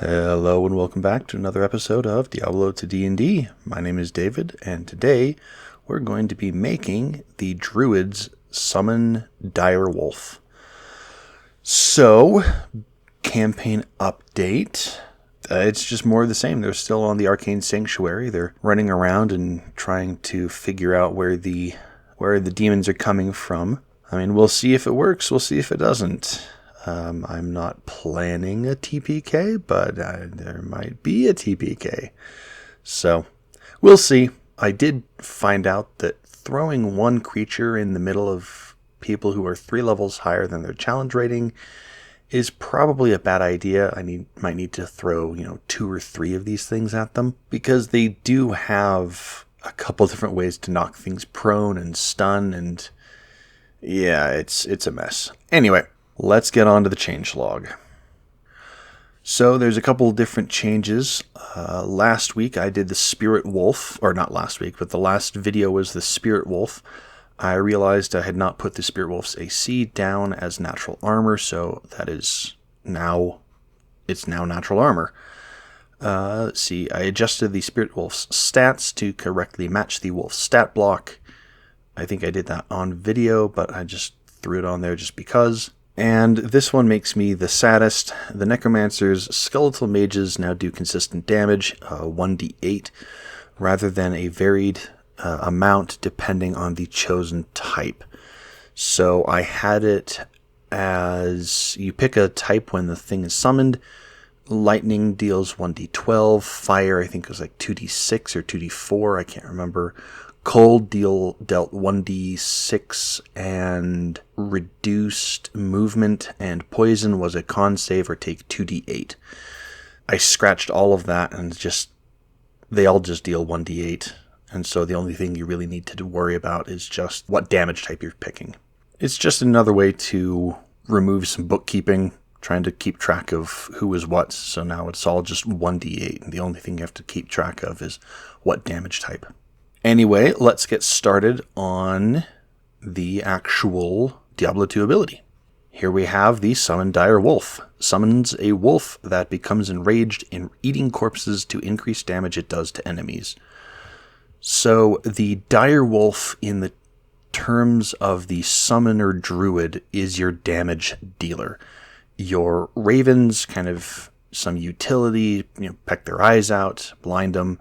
Hello and welcome back to another episode of Diablo to D&D. My name is David, and today we're going to be making the Druid's Summon Dire Wolf. So, campaign update. It's just more of the same. They're still on the Arcane Sanctuary. They're running around and trying to figure out where the demons are coming from. I mean, we'll see if it works. We'll see if it doesn't. I'm not planning a TPK, but there might be a TPK. So, we'll see. I did find out that throwing one creature in the middle of people who are 3 levels higher than their challenge rating is probably a bad idea. Might need to throw, 2 or 3 of these things at them, because they do have a couple different ways to knock things prone and stun, and yeah, it's a mess. Anyway, let's get on to the changelog. So there's a couple different changes. Last week I did the Spirit Wolf, or not last week, but the last video was the Spirit Wolf. I realized I had not put the Spirit Wolf's AC down as natural armor, so that is now, it's now natural armor. Let's see, I adjusted the Spirit Wolf's stats to correctly match the Wolf's stat block. I think I did that on video, but I just threw it on there just because. And this one makes me the saddest. The Necromancer's Skeletal Mages now do consistent damage, 1d8, rather than a varied amount depending on the chosen type. So I had it as you pick a type when the thing is summoned. Lightning deals 1d12. Fire, I think, was like 2d6 or 2d4. I can't remember. Cold dealt 1d6, and reduced movement and poison was a con save or take 2d8. I scratched all of that, and they all just deal 1d8. And so the only thing you really need to worry about is just what damage type you're picking. It's just another way to remove some bookkeeping, trying to keep track of who is what. So now it's all just 1d8, and the only thing you have to keep track of is what damage type. Anyway, let's get started on the actual Diablo 2 ability. Here we have the Summon Dire Wolf. Summons a wolf that becomes enraged in eating corpses to increase damage it does to enemies. So the Dire Wolf, in the terms of the Summoner Druid, is your damage dealer. Your ravens, kind of some utility, peck their eyes out, blind them.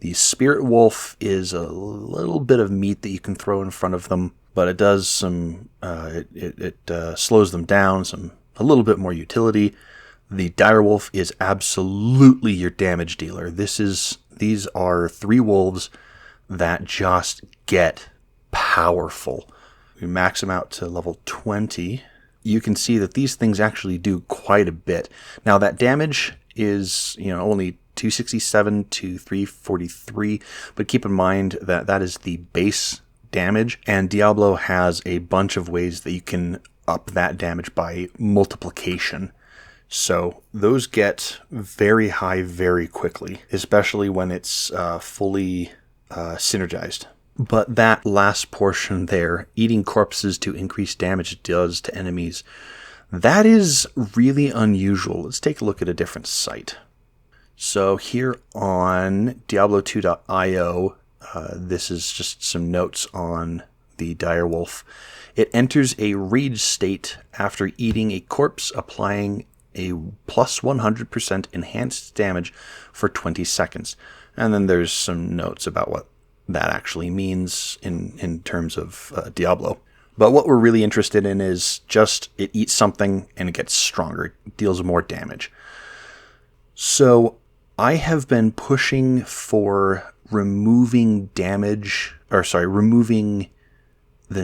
The Spirit Wolf is a little bit of meat that you can throw in front of them, but it does some, it slows them down, a little bit more utility. The Dire Wolf is absolutely your damage dealer. These are 3 wolves that just get powerful. We max them out to level 20. You can see that these things actually do quite a bit. Now that damage is, only 267 to 343, but keep in mind that that is the base damage, and Diablo has a bunch of ways that you can up that damage by multiplication. So those get very high very quickly, especially when it's fully synergized. But that last portion there, eating corpses to increase damage it does to enemies, that is really unusual. Let's take a look at a different site. So here on Diablo2.io, this is just some notes on the Dire Wolf. It enters a rage state after eating a corpse, applying a plus 100% enhanced damage for 20 seconds. And then there's some notes about what that actually means in terms of Diablo. But what we're really interested in is just it eats something and it gets stronger. It deals more damage. So I have been pushing for removing the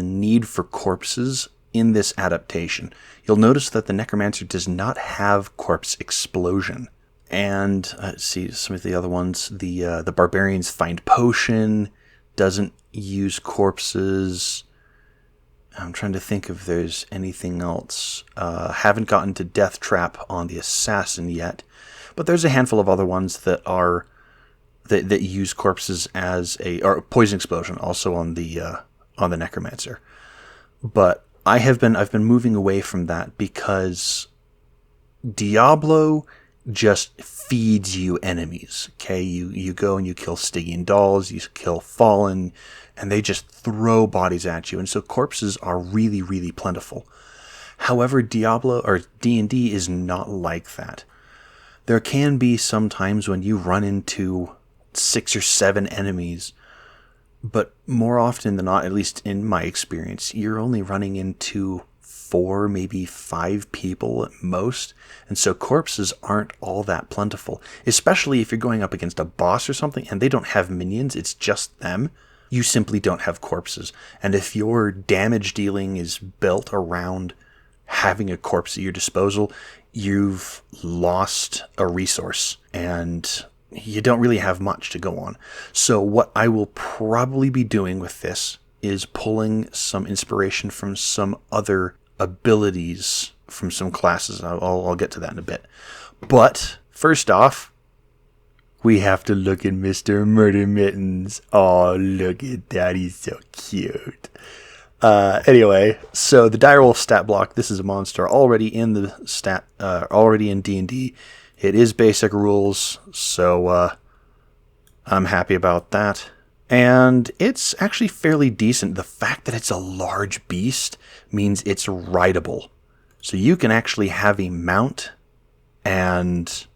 need for corpses in this adaptation. You'll notice that the Necromancer does not have corpse explosion. And let's see some of the other ones. The Barbarian's Find Potion doesn't use corpses. I'm trying to think if there's anything else. Haven't gotten to Death Trap on the Assassin yet. But there's a handful of other ones that use corpses or Poison Explosion also on the Necromancer. But I've been moving away from that because Diablo just feeds you enemies. Okay, you go and you kill Stygian dolls, you kill Fallen, and they just throw bodies at you. And so corpses are really, really plentiful. However, Diablo or D&D is not like that. There can be some times when you run into 6 or 7 enemies, but more often than not, at least in my experience, you're only running into 4, maybe 5 people at most. And so corpses aren't all that plentiful, especially if you're going up against a boss or something and they don't have minions, it's just them. You simply don't have corpses. And if your damage dealing is built around having a corpse at your disposal, you've lost a resource and you don't really have much to go on. So what I will probably be doing with this is pulling some inspiration from some other abilities from some classes. I'll get to that in a bit. But first off, we have to look at Mr. Murder Mittens. Oh, look at that. He's so cute. Anyway, so the direwolf stat block, this is a monster already in the already in D&D. It is basic rules, so I'm happy about that. And it's actually fairly decent. The fact that it's a large beast means it's rideable. So you can actually have a mount, and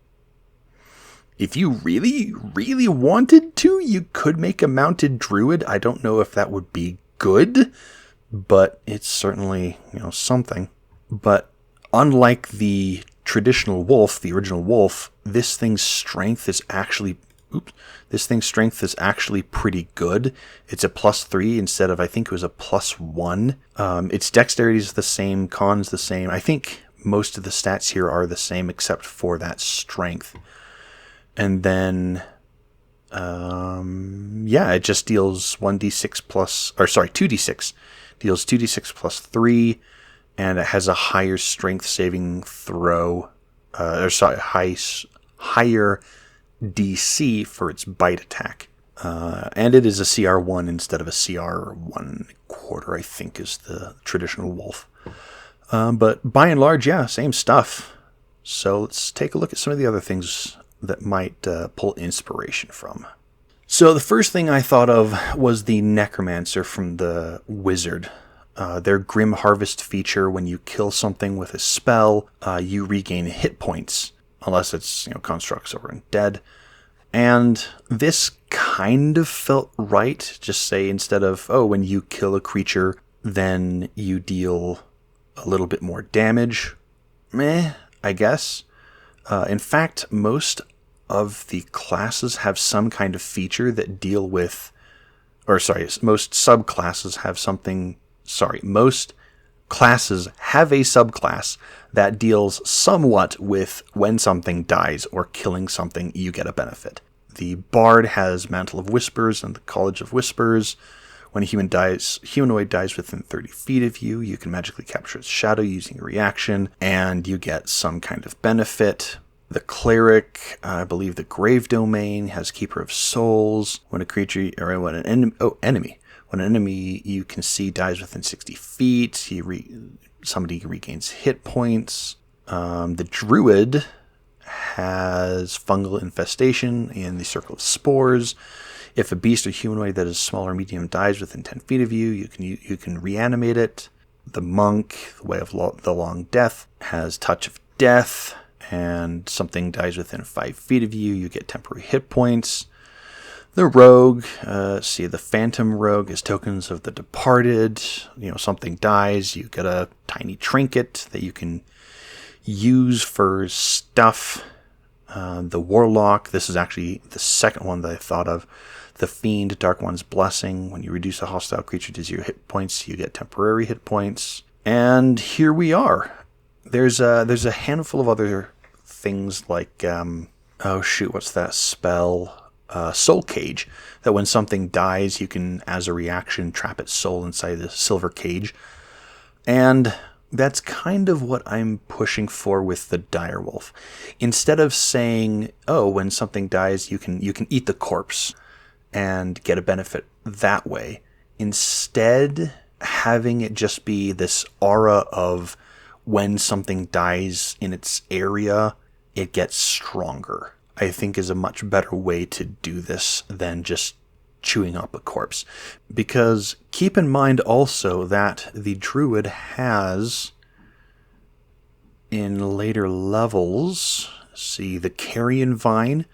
if you really, really wanted to, you could make a mounted druid. I don't know if that would be good, but it's certainly, something. But unlike the traditional wolf, the original wolf, this thing's strength is actually pretty good. It's a +3 instead of, I think it was a +1. Its dexterity is the same, con's the same. I think most of the stats here are the same except for that strength. And then, it just deals 2d6. Deals 2d6 +3, and it has a higher strength saving throw, higher DC for its bite attack. And it is a CR1 instead of a CR1/4, I think is the traditional wolf. But by and large, same stuff. So let's take a look at some of the other things that might pull inspiration from. So the first thing I thought of was the Necromancer from the Wizard. Their Grim Harvest feature, when you kill something with a spell, you regain hit points, unless it's constructs over and dead. And this kind of felt right. Just say instead of, when you kill a creature, then you deal a little bit more damage. I guess. In fact, most of the classes have some kind of feature that deal with, most subclasses have something, most classes have a subclass that deals somewhat with when something dies or killing something, you get a benefit. The Bard has Mantle of Whispers and the College of Whispers. When a humanoid dies within 30 feet of you, you can magically capture its shadow using a reaction, and you get some kind of benefit. The Cleric, I believe the Grave Domain, has Keeper of Souls. When a creature, or when an enemy. When an enemy you can see dies within 60 feet, somebody regains hit points. The Druid has Fungal Infestation and the Circle of Spores. If a beast or humanoid that is small or medium dies within 10 feet of you, you can reanimate it. The Monk, the Way of the Long Death, has Touch of Death, and something dies within 5 feet of you, you get temporary hit points. The Rogue, the Phantom Rogue is Tokens of the Departed. Something dies, you get a tiny trinket that you can use for stuff. The Warlock, this is actually the second one that I thought of. The Fiend, Dark One's Blessing. When you reduce a hostile creature to 0 hit points, you get temporary hit points. And here we are. There's a handful of other things like, what's that spell? Soul Cage, that when something dies, you can, as a reaction, trap its soul inside the silver cage. And that's kind of what I'm pushing for with the direwolf. Instead of saying, when something dies, you can eat the corpse and get a benefit that way. Instead, having it just be this aura of when something dies in its area, it gets stronger, I think is a much better way to do this than just chewing up a corpse. Because keep in mind also that the druid has, in later levels, see the carrion vine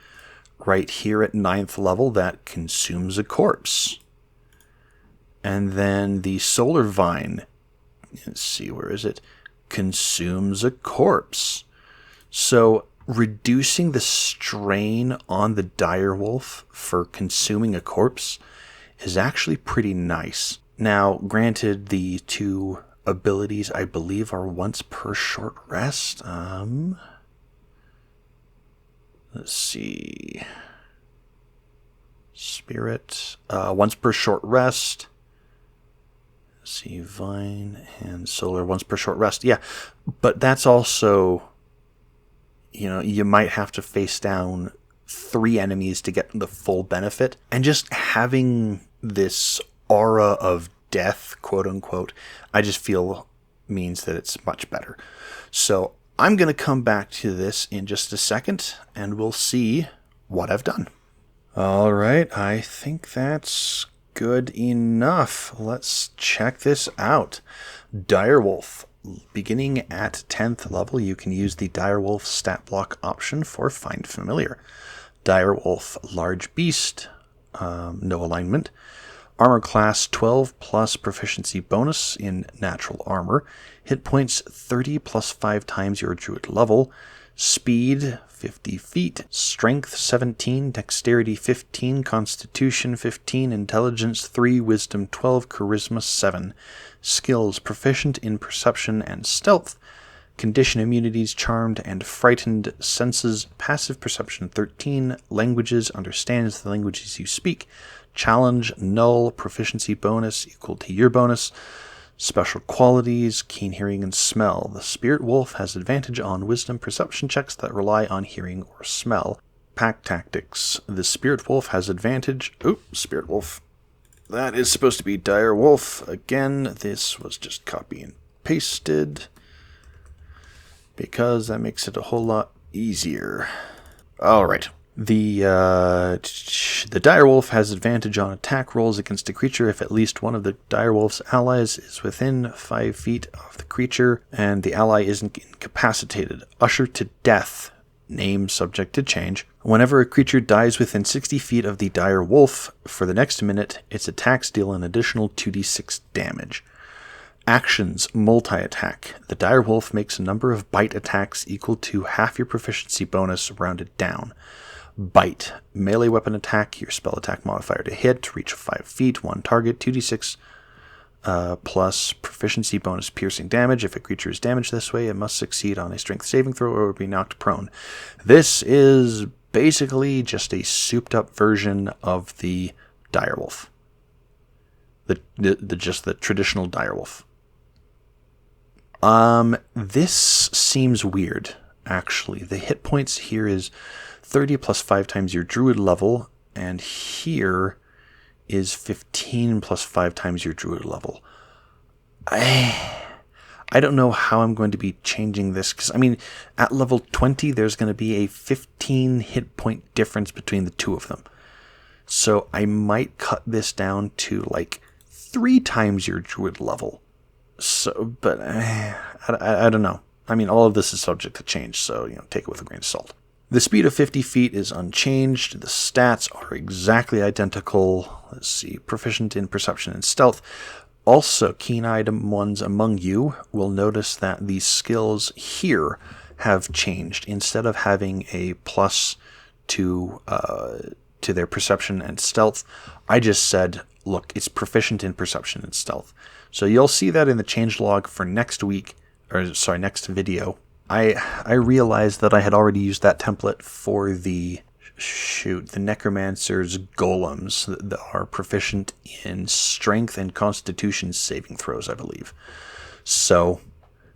right here at 9th level that consumes a corpse. And then the solar vine, let's see, where is it? Consumes a corpse. So reducing the strain on the direwolf for consuming a corpse is actually pretty nice. Now, granted, the two abilities, I believe, are once per short rest. Let's see. Spirit, once per short rest. Let's see, Vine and Solar, once per short rest. Yeah, but that's also, you might have to face down 3 enemies to get the full benefit. And just having this aura of death, quote unquote, I just feel means that it's much better. So I'm going to come back to this in just a second, and we'll see what I've done. All right, I think that's good enough. Let's check this out. Direwolf. Beginning at 10th level, you can use the Direwolf stat block option for Find Familiar. Direwolf, large beast, no alignment. Armor class 12 plus proficiency bonus in natural armor. Hit points 30 plus 5 times your druid level. Speed 50 feet. Strength 17. Dexterity 15. Constitution 15. Intelligence 3. Wisdom 12. Charisma 7. Skills proficient in perception and stealth. Condition immunities charmed and frightened. Senses passive perception 13. Languages understands the languages you speak. Challenge null. Proficiency bonus equal to your bonus. Special qualities, keen hearing and smell. The Spirit Wolf has advantage on wisdom perception checks that rely on hearing or smell. Pack tactics. The Spirit Wolf has advantage... Spirit Wolf. That is supposed to be Dire Wolf. Again, this was just copy and pasted, because that makes it a whole lot easier. Alright. The direwolf has advantage on attack rolls against a creature if at least one of the direwolf's allies is within 5 feet of the creature and the ally isn't incapacitated. Usher to death. Name subject to change. Whenever a creature dies within 60 feet of the direwolf, for the next minute, its attacks deal an additional 2d6 damage. Actions, multi-attack. The direwolf makes a number of bite attacks equal to half your proficiency bonus rounded down. Bite. Melee weapon attack. Your spell attack modifier to hit. Reach of 5 feet. 1 target. 2d6 plus proficiency bonus piercing damage. If a creature is damaged this way, it must succeed on a strength saving throw or be knocked prone. This is basically just a souped up version of the direwolf. Just the traditional direwolf. This seems weird, actually. The hit points here is 30 plus 5 times your druid level, and here is 15 plus 5 times your druid level. I don't know how I'm going to be changing this, because, at level 20, there's going to be a 15 hit point difference between the two of them. So I might cut this down to, 3 times your druid level. So, but I don't know. All of this is subject to change, so, take it with a grain of salt. The speed of 50 feet is unchanged. The stats are exactly identical. Let's see, proficient in perception and stealth. Also, keen-eyed ones among you will notice that these skills here have changed. Instead of having a plus to their perception and stealth, I just said, look, it's proficient in perception and stealth. So you'll see that in the changelog for next video. I realized that I had already used that template for the Necromancer's golems that are proficient in strength and constitution saving throws, I believe. So,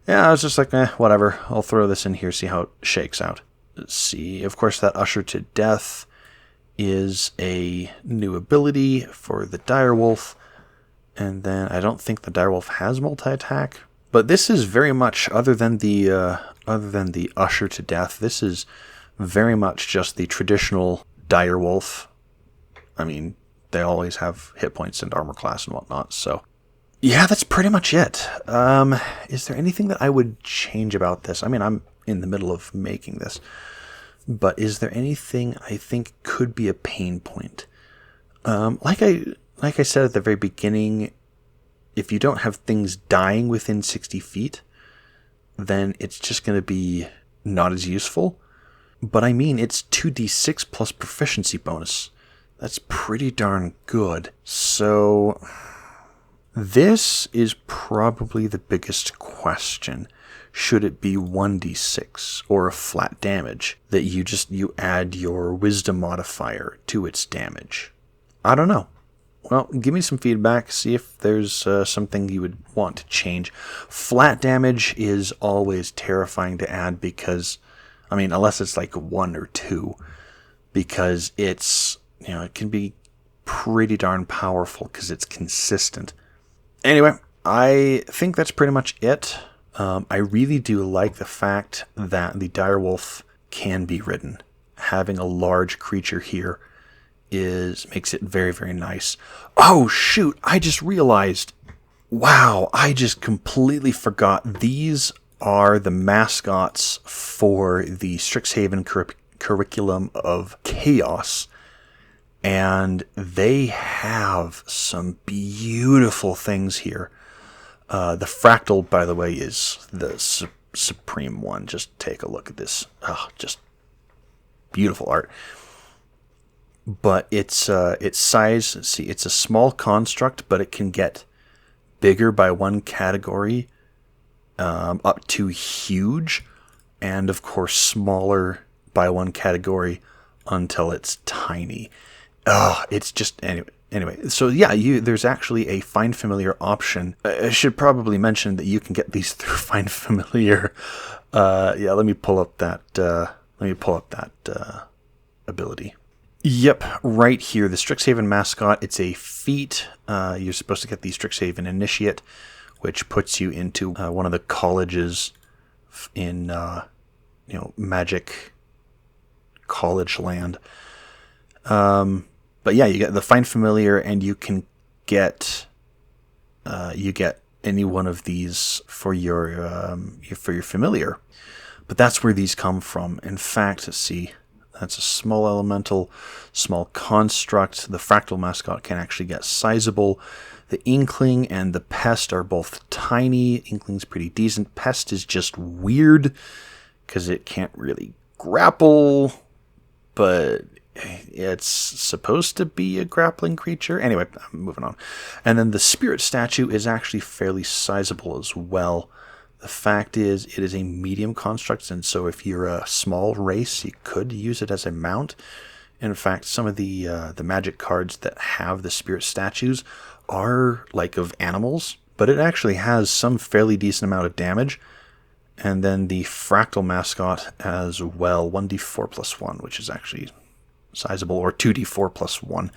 yeah, I was just like, whatever. I'll throw this in here, see how it shakes out. Let's see. Of course, that Usher to Death is a new ability for the direwolf. And then I don't think the direwolf has multi-attack. But this is very much, other than the other than the Usher to Death, this is very much just the traditional direwolf. I mean, they always have hit points and armor class and whatnot, so yeah, that's pretty much it. Is there anything that I would change about this? I mean, I'm in the middle of making this, but is there anything I think could be a pain point? Like I said at the very beginning, if you don't have things dying within 60 feet, then it's just going to be not as useful. But I mean, it's 2d6 plus proficiency bonus. That's pretty darn good. So this is probably the biggest question. Should it be 1d6 or a flat damage that you add your wisdom modifier to its damage? I don't know. Well, give me some feedback, see if there's something you would want to change. Flat damage is always terrifying to add because, I mean, unless it's like 1 or 2, because it's, it can be pretty darn powerful because it's consistent. Anyway, I think that's pretty much it. I really do like the fact that the direwolf can be ridden. Having a large creature here makes it very, very nice. Oh, shoot, I just realized. Wow, I just completely forgot. These are the mascots for the Strixhaven curriculum of Chaos. And they have some beautiful things here. The fractal, by the way, is the supreme one. Just take a look at this. Oh, just beautiful art. But its size, let's see, it's a small construct, but it can get bigger by one category, up to huge, and of course smaller by one category until it's tiny. It's just anyway. So yeah, there's actually a Find Familiar option. I should probably mention that you can get these through Find Familiar. Yeah, let me pull up that. Ability. Yep, right here, the Strixhaven mascot. It's a feat. You're supposed to get the Strixhaven Initiate, which puts you into one of the colleges in Magic College land. But yeah, you get the Find Familiar, and you can get any one of these for your familiar. But that's where these come from. In fact, let's see. That's a small elemental, small construct. The fractal mascot can actually get sizable. The Inkling and the Pest are both tiny. Inkling's pretty decent. Pest is just weird because it can't really grapple, but it's supposed to be a grappling creature. Anyway, I'm moving on. And then the Spirit statue is actually fairly sizable as well. The fact is, it is a medium construct, and so if you're a small race, you could use it as a mount. In fact, some of the magic cards that have the spirit statues are like of animals, but it actually has some fairly decent amount of damage. And then the fractal mascot as well, 1d4 plus 1, which is actually sizable, or 2d4 plus 1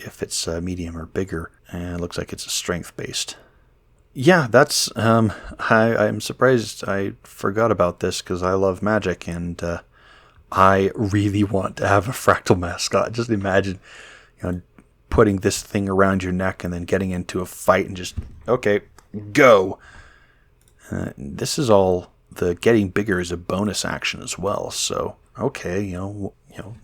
if it's medium or bigger. And it looks like it's a strength-based. Yeah, that's, I'm surprised I forgot about this because I love Magic, and I really want to have a fractal mascot. Just imagine, putting this thing around your neck and then getting into a fight and just, okay, go. This is all, the getting bigger is a bonus action as well. So, okay,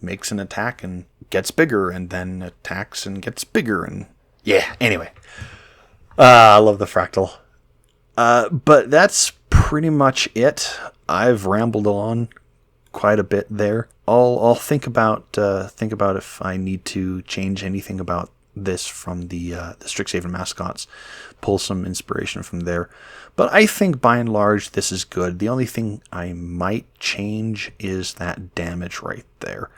makes an attack and gets bigger, and then attacks and gets bigger, and yeah, anyway. I love the fractal. But that's pretty much it. I've rambled on quite a bit there. I'll think about if I need to change anything about this from the Strixhaven mascots, pull some inspiration from there. But I think by and large this is good. The only thing I might change is that damage right there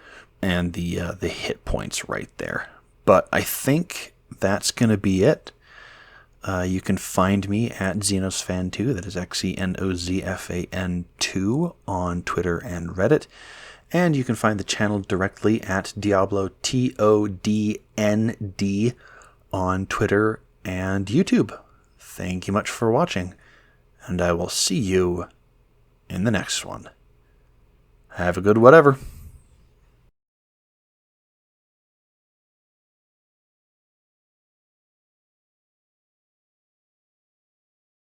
and the hit points right there. But I think that's going to be it. You can find me at XenosFan2, that is XENOZFAN2 on Twitter and Reddit. And you can find the channel directly at Diablo, TODND, on Twitter and YouTube. Thank you much for watching, and I will see you in the next one. Have a good whatever.